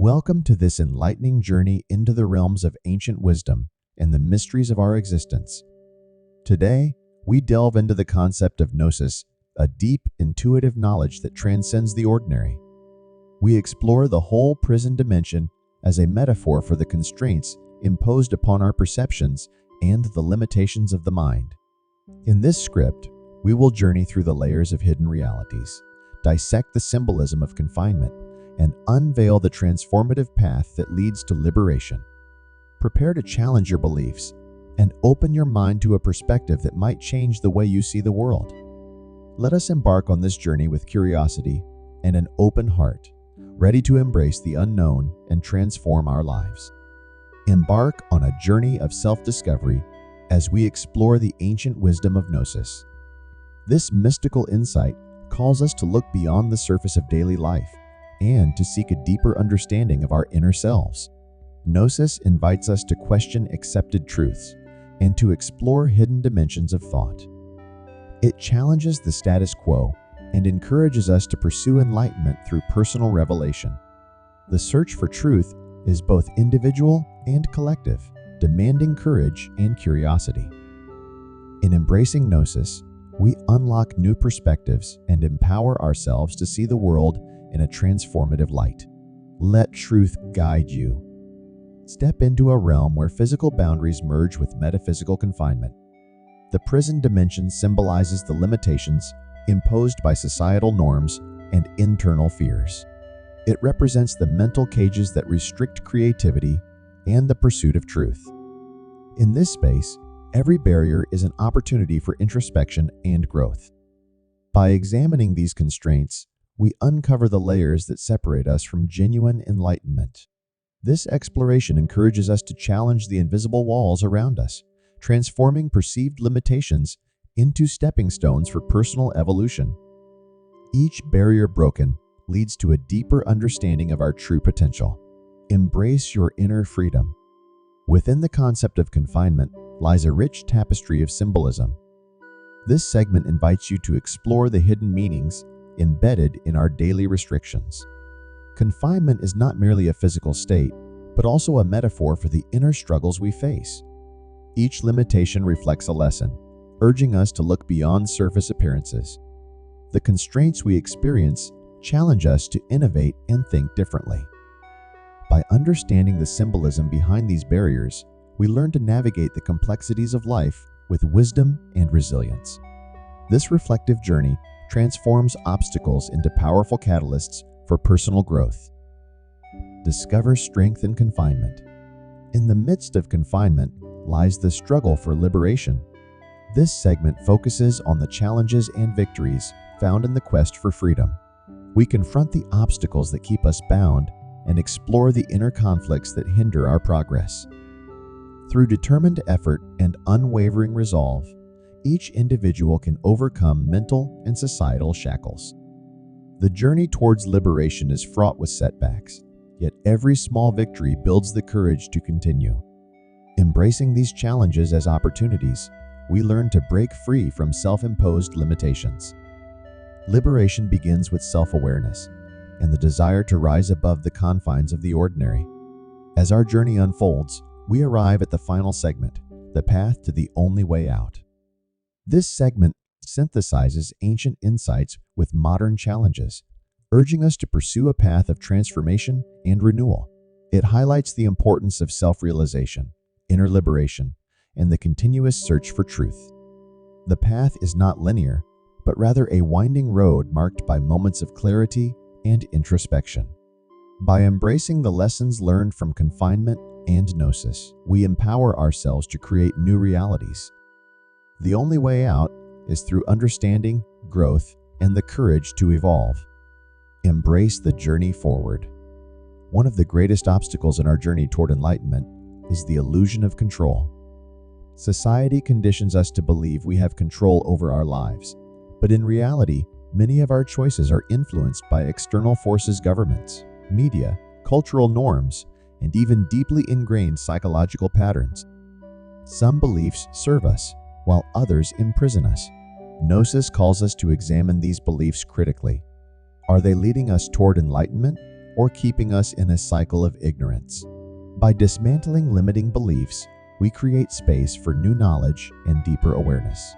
Welcome to this enlightening journey into the realms of ancient wisdom and the mysteries of our existence. Today, we delve into the concept of Gnosis, a deep, intuitive knowledge that transcends the ordinary. We explore the whole prison dimension as a metaphor for the constraints imposed upon our perceptions and the limitations of the mind. In this script, we will journey through the layers of hidden realities, dissect the symbolism of confinement, and unveil the transformative path that leads to liberation. Prepare to challenge your beliefs and open your mind to a perspective that might change the way you see the world. Let us embark on this journey with curiosity and an open heart, ready to embrace the unknown and transform our lives. Embark on a journey of self-discovery as we explore the ancient wisdom of Gnosis. This mystical insight calls us to look beyond the surface of daily life and to seek a deeper understanding of our inner selves. Gnosis invites us to question accepted truths and to explore hidden dimensions of thought. It challenges the status quo and encourages us to pursue enlightenment through personal revelation. The search for truth is both individual and collective, demanding courage and curiosity. In embracing Gnosis, we unlock new perspectives and empower ourselves to see the world in a transformative light. Let truth guide you. Step into a realm where physical boundaries merge with metaphysical confinement. The prison dimension symbolizes the limitations imposed by societal norms and internal fears. It represents the mental cages that restrict creativity and the pursuit of truth. In this space, every barrier is an opportunity for introspection and growth. By examining these constraints, we uncover the layers that separate us from genuine enlightenment. This exploration encourages us to challenge the invisible walls around us, transforming perceived limitations into stepping stones for personal evolution. Each barrier broken leads to a deeper understanding of our true potential. Embrace your inner freedom. Within the concept of confinement lies a rich tapestry of symbolism. This segment invites you to explore the hidden meanings embedded in our daily restrictions. Confinement is not merely a physical state, but also a metaphor for the inner struggles we face. Each limitation reflects a lesson, urging us to look beyond surface appearances. The constraints we experience challenge us to innovate and think differently. By understanding the symbolism behind these barriers, we learn to navigate the complexities of life with wisdom and resilience. This reflective journey transforms obstacles into powerful catalysts for personal growth. Discover strength in confinement. In the midst of confinement lies the struggle for liberation. This segment focuses on the challenges and victories found in the quest for freedom. We confront the obstacles that keep us bound and explore the inner conflicts that hinder our progress. Through determined effort and unwavering resolve, each individual can overcome mental and societal shackles. The journey towards liberation is fraught with setbacks, yet every small victory builds the courage to continue. Embracing these challenges as opportunities, we learn to break free from self-imposed limitations. Liberation begins with self-awareness and the desire to rise above the confines of the ordinary. As our journey unfolds, we arrive at the final segment, the path to the only way out. This segment synthesizes ancient insights with modern challenges, urging us to pursue a path of transformation and renewal. It highlights the importance of self-realization, inner liberation, and the continuous search for truth. The path is not linear, but rather a winding road marked by moments of clarity and introspection. By embracing the lessons learned from confinement and Gnosis, we empower ourselves to create new realities. The only way out is through understanding, growth, and the courage to evolve. Embrace the journey forward. One of the greatest obstacles in our journey toward enlightenment is the illusion of control. Society conditions us to believe we have control over our lives, but in reality, many of our choices are influenced by external forces, governments, media, cultural norms, and even deeply ingrained psychological patterns. Some beliefs serve us, while others imprison us. Gnosis calls us to examine these beliefs critically. Are they leading us toward enlightenment, or keeping us in a cycle of ignorance. By dismantling limiting beliefs, we create space for new knowledge and deeper awareness.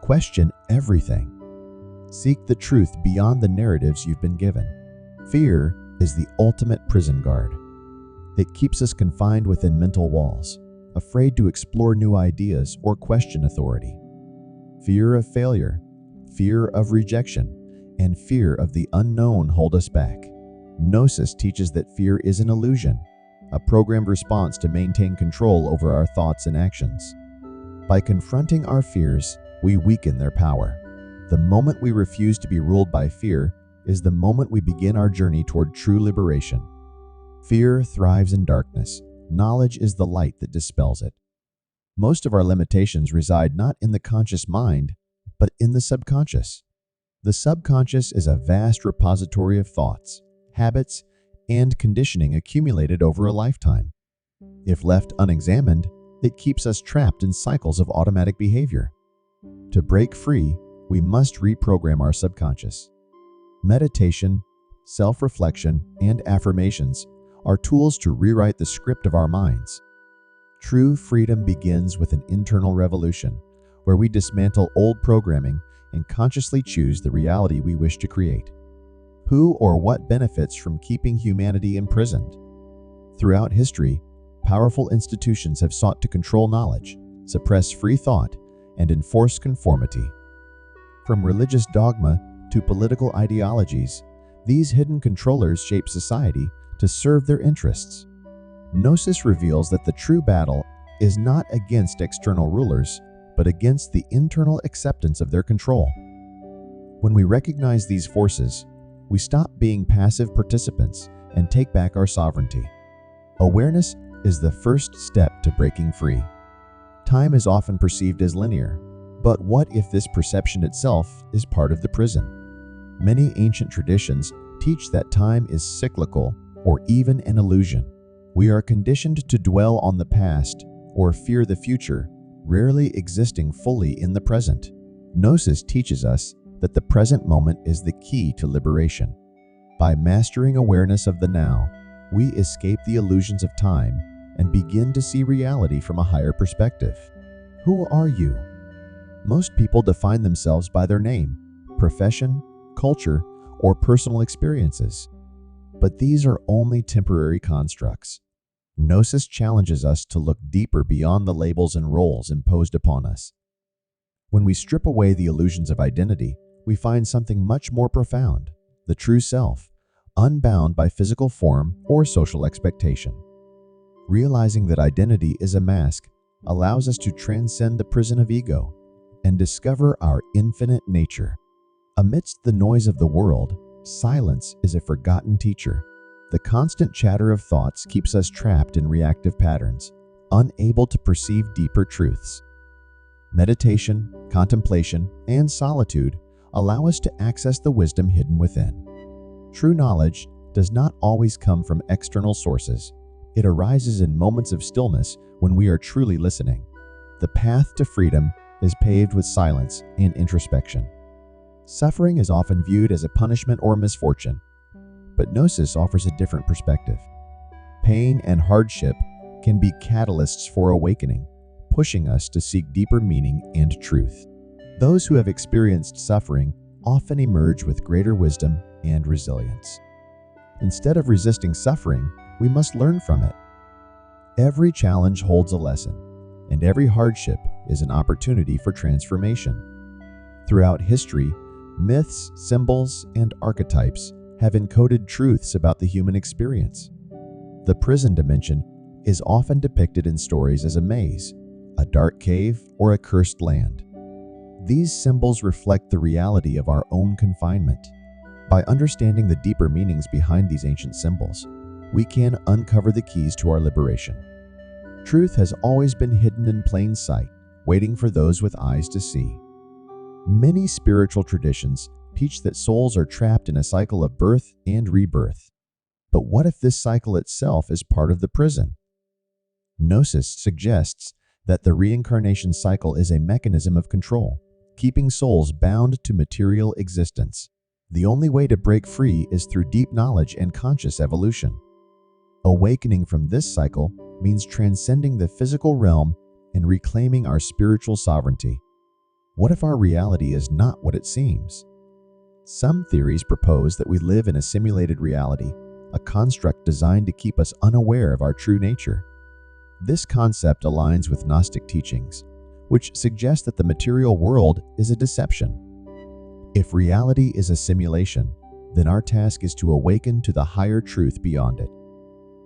Question everything. Seek the truth beyond the narratives you've been given. Fear is the ultimate prison guard. It keeps us confined within mental walls, afraid to explore new ideas or question authority. Fear of failure, fear of rejection, and fear of the unknown hold us back. Gnosis teaches that fear is an illusion, a programmed response to maintain control over our thoughts and actions. By confronting our fears, we weaken their power. The moment we refuse to be ruled by fear is the moment we begin our journey toward true liberation. Fear thrives in darkness. Knowledge is the light that dispels it. Most of our limitations reside not in the conscious mind, but in the subconscious. The subconscious is a vast repository of thoughts, habits, and conditioning accumulated over a lifetime. If left unexamined, it keeps us trapped in cycles of automatic behavior. To break free, we must reprogram our subconscious. Meditation, self-reflection, and affirmations are tools to rewrite the script of our minds. True freedom begins with an internal revolution, where we dismantle old programming and consciously choose the reality we wish to create. Who or what benefits from keeping humanity imprisoned? Throughout history, powerful institutions have sought to control knowledge, suppress free thought, and enforce conformity. From religious dogma to political ideologies, these hidden controllers shape society to serve their interests. Gnosis reveals that the true battle is not against external rulers, but against the internal acceptance of their control. When we recognize these forces, we stop being passive participants and take back our sovereignty. Awareness is the first step to breaking free. Time is often perceived as linear, but what if this perception itself is part of the prison? Many ancient traditions teach that time is cyclical or even an illusion. We are conditioned to dwell on the past or fear the future, rarely existing fully in the present. Gnosis teaches us that the present moment is the key to liberation. By mastering awareness of the now, we escape the illusions of time and begin to see reality from a higher perspective. Who are you? Most people define themselves by their name, profession, culture, or personal experiences. But these are only temporary constructs. Gnosis challenges us to look deeper beyond the labels and roles imposed upon us. When we strip away the illusions of identity, we find something much more profound, the true self, unbound by physical form or social expectation. Realizing that identity is a mask allows us to transcend the prison of ego and discover our infinite nature. Amidst the noise of the world, silence is a forgotten teacher. The constant chatter of thoughts keeps us trapped in reactive patterns, unable to perceive deeper truths. Meditation, contemplation, and solitude allow us to access the wisdom hidden within. True knowledge does not always come from external sources. It arises in moments of stillness when we are truly listening. The path to freedom is paved with silence and introspection. Suffering is often viewed as a punishment or misfortune, but Gnosis offers a different perspective. Pain and hardship can be catalysts for awakening, pushing us to seek deeper meaning and truth. Those who have experienced suffering often emerge with greater wisdom and resilience. Instead of resisting suffering, we must learn from it. Every challenge holds a lesson, and every hardship is an opportunity for transformation. Throughout history, myths, symbols, and archetypes have encoded truths about the human experience. The prison dimension is often depicted in stories as a maze, a dark cave, or a cursed land. These symbols reflect the reality of our own confinement. By understanding the deeper meanings behind these ancient symbols, we can uncover the keys to our liberation. Truth has always been hidden in plain sight, waiting for those with eyes to see. Many spiritual traditions teach that souls are trapped in a cycle of birth and rebirth. But what if this cycle itself is part of the prison? Gnosis suggests that the reincarnation cycle is a mechanism of control, keeping souls bound to material existence. The only way to break free is through deep knowledge and conscious evolution. Awakening from this cycle means transcending the physical realm and reclaiming our spiritual sovereignty. What if our reality is not what it seems? Some theories propose that we live in a simulated reality, a construct designed to keep us unaware of our true nature. This concept aligns with Gnostic teachings, which suggest that the material world is a deception. If reality is a simulation, then our task is to awaken to the higher truth beyond it.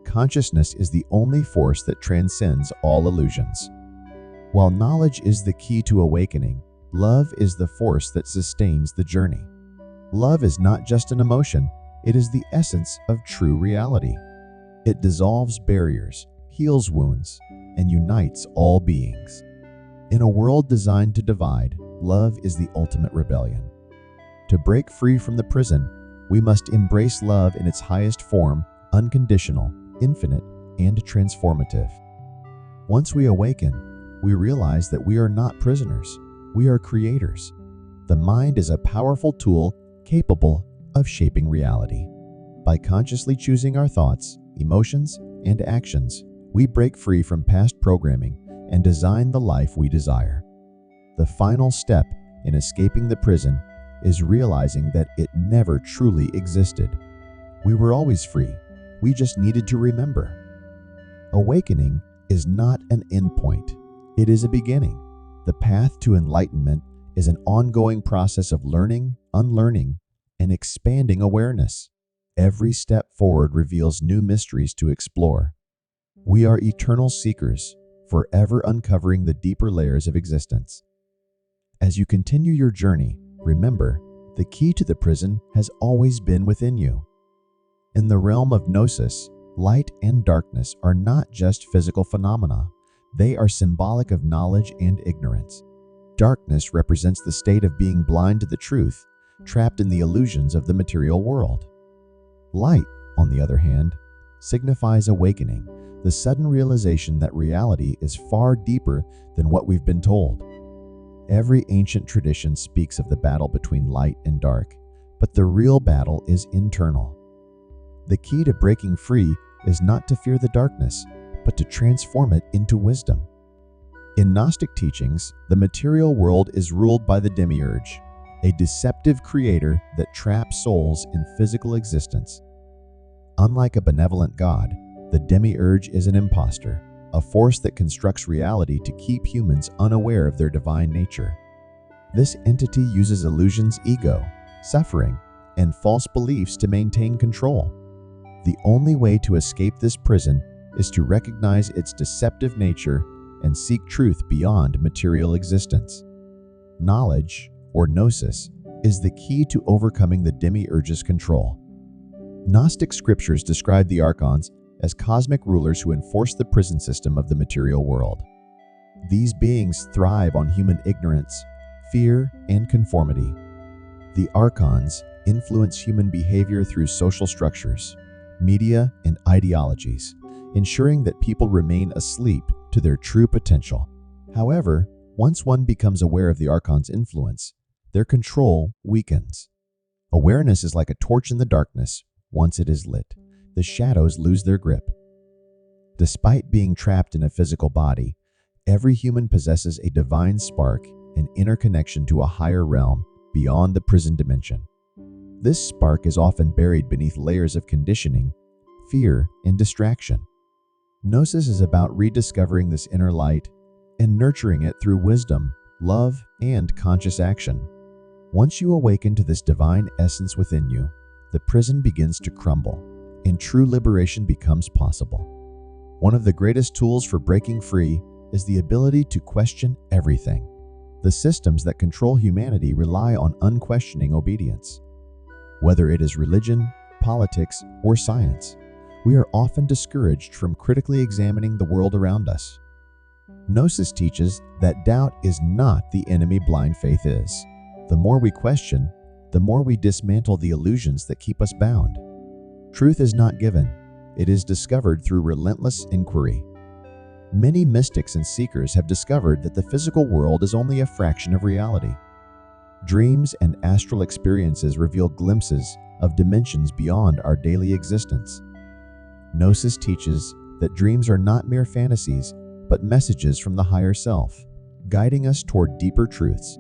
Consciousness is the only force that transcends all illusions. While knowledge is the key to awakening, love is the force that sustains the journey. Love is not just an emotion, it is the essence of true reality. It dissolves barriers, heals wounds, and unites all beings. In a world designed to divide, love is the ultimate rebellion. To break free from the prison, we must embrace love in its highest form, unconditional, infinite, and transformative. Once we awaken, we realize that we are not prisoners, we are creators. The mind is a powerful tool capable of shaping reality. By consciously choosing our thoughts, emotions, and actions, we break free from past programming and design the life we desire. The final step in escaping the prison is realizing that it never truly existed. We were always free, we just needed to remember. Awakening is not an endpoint, it is a beginning. The path to enlightenment is an ongoing process of learning, unlearning, and expanding awareness. Every step forward reveals new mysteries to explore. We are eternal seekers, forever uncovering the deeper layers of existence. As you continue your journey, remember, the key to the prison has always been within you. In the realm of Gnosis, light and darkness are not just physical phenomena, they are symbolic of knowledge and ignorance. Darkness represents the state of being blind to the truth, trapped in the illusions of the material world. Light, on the other hand, signifies awakening, the sudden realization that reality is far deeper than what we've been told. Every ancient tradition speaks of the battle between light and dark, but the real battle is internal. The key to breaking free is not to fear the darkness, but to transform it into wisdom. In Gnostic teachings, the material world is ruled by the demiurge, a deceptive creator that traps souls in physical existence. Unlike a benevolent god, the demiurge is an impostor, a force that constructs reality to keep humans unaware of their divine nature. This entity uses illusions, ego, suffering, and false beliefs to maintain control. The only way to escape this prison is to recognize its deceptive nature and seek truth beyond material existence. Knowledge, or Gnosis, is the key to overcoming the demiurge's control. Gnostic scriptures describe the archons as cosmic rulers who enforce the prison system of the material world. These beings thrive on human ignorance, fear, and conformity. The archons influence human behavior through social structures, media, and ideologies, ensuring that people remain asleep to their true potential. However, once one becomes aware of the archon's influence, their control weakens. Awareness is like a torch in the darkness. Once it is lit, the shadows lose their grip. Despite being trapped in a physical body, every human possesses a divine spark and inner connection to a higher realm beyond the prison dimension. This spark is often buried beneath layers of conditioning, fear, and distraction. Gnosis is about rediscovering this inner light and nurturing it through wisdom, love, and conscious action. Once you awaken to this divine essence within you, the prison begins to crumble, and true liberation becomes possible. One of the greatest tools for breaking free is the ability to question everything. The systems that control humanity rely on unquestioning obedience. Whether it is religion, politics, or science, we are often discouraged from critically examining the world around us. Gnosis teaches that doubt is not the enemy blind faith is. The more we question, the more we dismantle the illusions that keep us bound. Truth is not given, it is discovered through relentless inquiry. Many mystics and seekers have discovered that the physical world is only a fraction of reality. Dreams and astral experiences reveal glimpses of dimensions beyond our daily existence. Gnosis teaches that dreams are not mere fantasies, but messages from the higher self, guiding us toward deeper truths.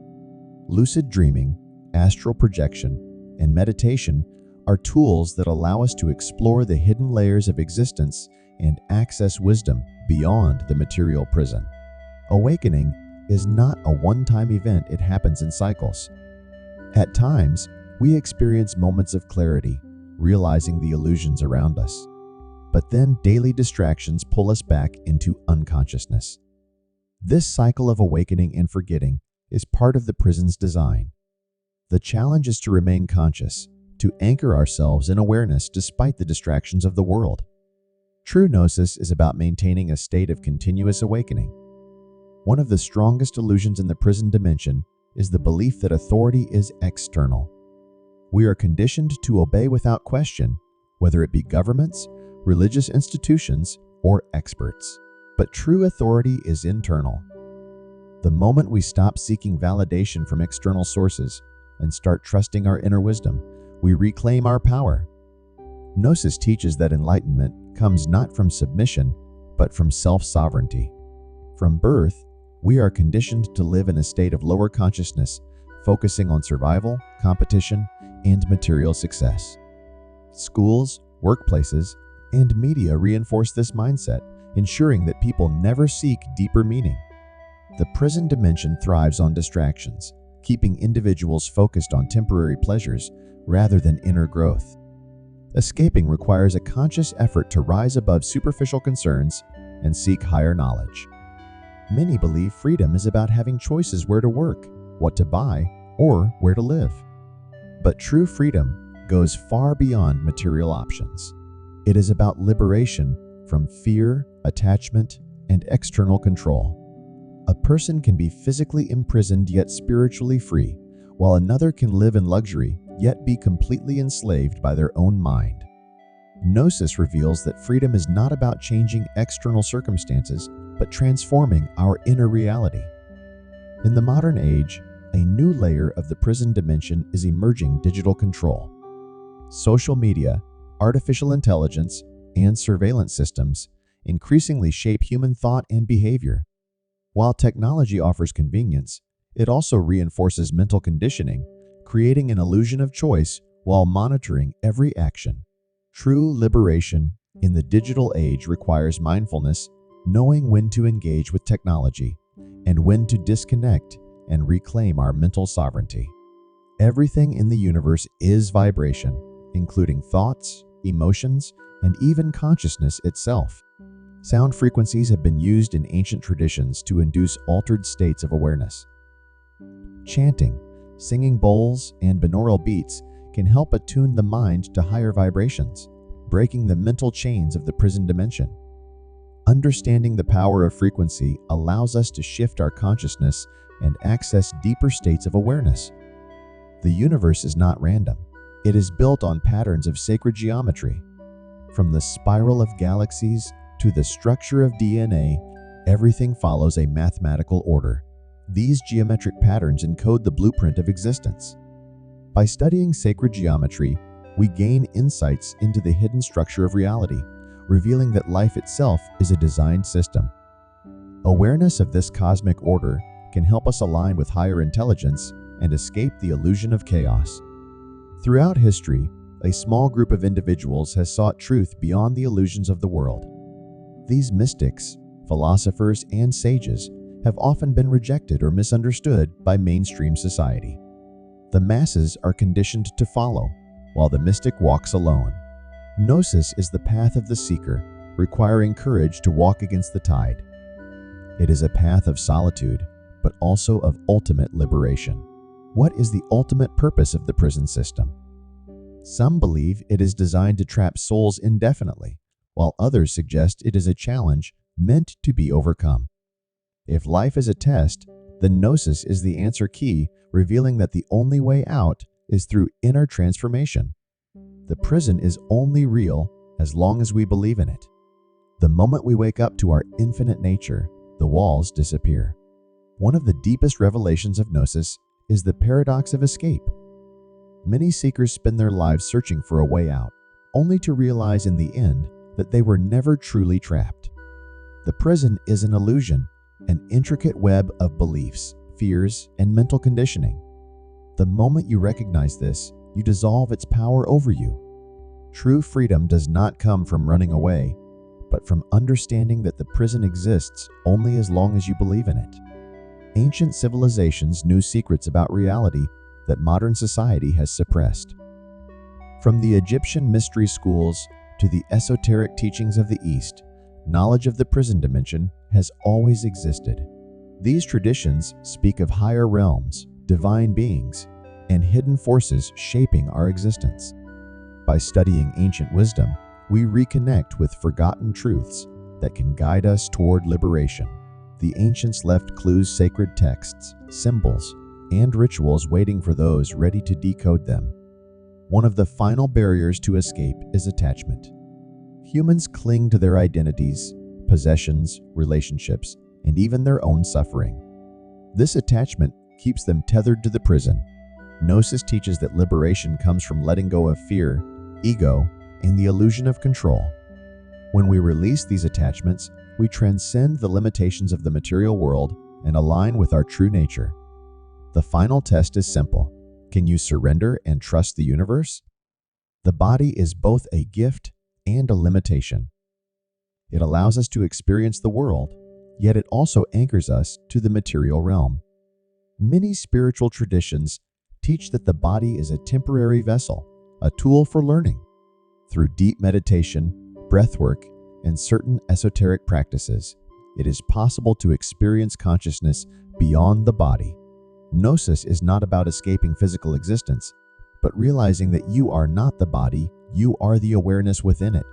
Lucid dreaming, astral projection, and meditation are tools that allow us to explore the hidden layers of existence and access wisdom beyond the material prison. Awakening is not a one-time event, it happens in cycles. At times, we experience moments of clarity, realizing the illusions around us. But then daily distractions pull us back into unconsciousness. This cycle of awakening and forgetting is part of the prison's design. The challenge is to remain conscious, to anchor ourselves in awareness despite the distractions of the world. True Gnosis is about maintaining a state of continuous awakening. One of the strongest illusions in the prison dimension is the belief that authority is external. We are conditioned to obey without question, whether it be governments, religious institutions, or experts. But true authority is internal. The moment we stop seeking validation from external sources and start trusting our inner wisdom, we reclaim our power. Gnosis teaches that enlightenment comes not from submission, but from self-sovereignty. From birth, we are conditioned to live in a state of lower consciousness, focusing on survival, competition, and material success. Schools, workplaces, and media reinforce this mindset, ensuring that people never seek deeper meaning. The prison dimension thrives on distractions, keeping individuals focused on temporary pleasures rather than inner growth. Escaping requires a conscious effort to rise above superficial concerns and seek higher knowledge. Many believe freedom is about having choices where to work, what to buy, or where to live. But true freedom goes far beyond material options. It is about liberation from fear, attachment, and external control. A person can be physically imprisoned yet spiritually free, while another can live in luxury yet be completely enslaved by their own mind. Gnosis reveals that freedom is not about changing external circumstances, but transforming our inner reality. In the modern age, a new layer of the prison dimension is emerging: digital control. Social media, artificial intelligence, and surveillance systems increasingly shape human thought and behavior. While technology offers convenience, it also reinforces mental conditioning, creating an illusion of choice while monitoring every action. True liberation in the digital age requires mindfulness, knowing when to engage with technology and when to disconnect and reclaim our mental sovereignty. Everything in the universe is vibration, including thoughts, emotions, and even consciousness itself. Sound frequencies have been used in ancient traditions to induce altered states of awareness. Chanting, singing bowls, and binaural beats can help attune the mind to higher vibrations, breaking the mental chains of the prison dimension. Understanding the power of frequency allows us to shift our consciousness and access deeper states of awareness. The universe is not random. It is built on patterns of sacred geometry. From the spiral of galaxies to the structure of DNA, everything follows a mathematical order. These geometric patterns encode the blueprint of existence. By studying sacred geometry, we gain insights into the hidden structure of reality, revealing that life itself is a designed system. Awareness of this cosmic order can help us align with higher intelligence and escape the illusion of chaos. Throughout history, a small group of individuals has sought truth beyond the illusions of the world. These mystics, philosophers, and sages have often been rejected or misunderstood by mainstream society. The masses are conditioned to follow, while the mystic walks alone. Gnosis is the path of the seeker, requiring courage to walk against the tide. It is a path of solitude, but also of ultimate liberation. What is the ultimate purpose of the prison system? Some believe it is designed to trap souls indefinitely, while others suggest it is a challenge meant to be overcome. If life is a test, then Gnosis is the answer key, revealing that the only way out is through inner transformation. The prison is only real as long as we believe in it. The moment we wake up to our infinite nature, the walls disappear. One of the deepest revelations of Gnosis is the paradox of escape. Many seekers spend their lives searching for a way out, only to realize in the end that they were never truly trapped. The prison is an illusion, an intricate web of beliefs, fears, and mental conditioning. The moment you recognize this, you dissolve its power over you. True freedom does not come from running away, but from understanding that the prison exists only as long as you believe in it. Ancient civilizations knew secrets about reality that modern society has suppressed. From the Egyptian mystery schools to the esoteric teachings of the East, knowledge of the prison dimension has always existed. These traditions speak of higher realms, divine beings, and hidden forces shaping our existence. By studying ancient wisdom, we reconnect with forgotten truths that can guide us toward liberation. The ancients left clues, sacred texts, symbols, and rituals waiting for those ready to decode them. One of the final barriers to escape is attachment. Humans cling to their identities, possessions, relationships, and even their own suffering. This attachment keeps them tethered to the prison. Gnosis teaches that liberation comes from letting go of fear, ego, and the illusion of control. When we release these attachments, we transcend the limitations of the material world and align with our true nature. The final test is simple. Can you surrender and trust the universe? The body is both a gift and a limitation. It allows us to experience the world, yet it also anchors us to the material realm. Many spiritual traditions teach that the body is a temporary vessel, a tool for learning. Through deep meditation, breathwork, and certain esoteric practices, it is possible to experience consciousness beyond the body. Gnosis is not about escaping physical existence, but realizing that you are not the body, you are the awareness within it.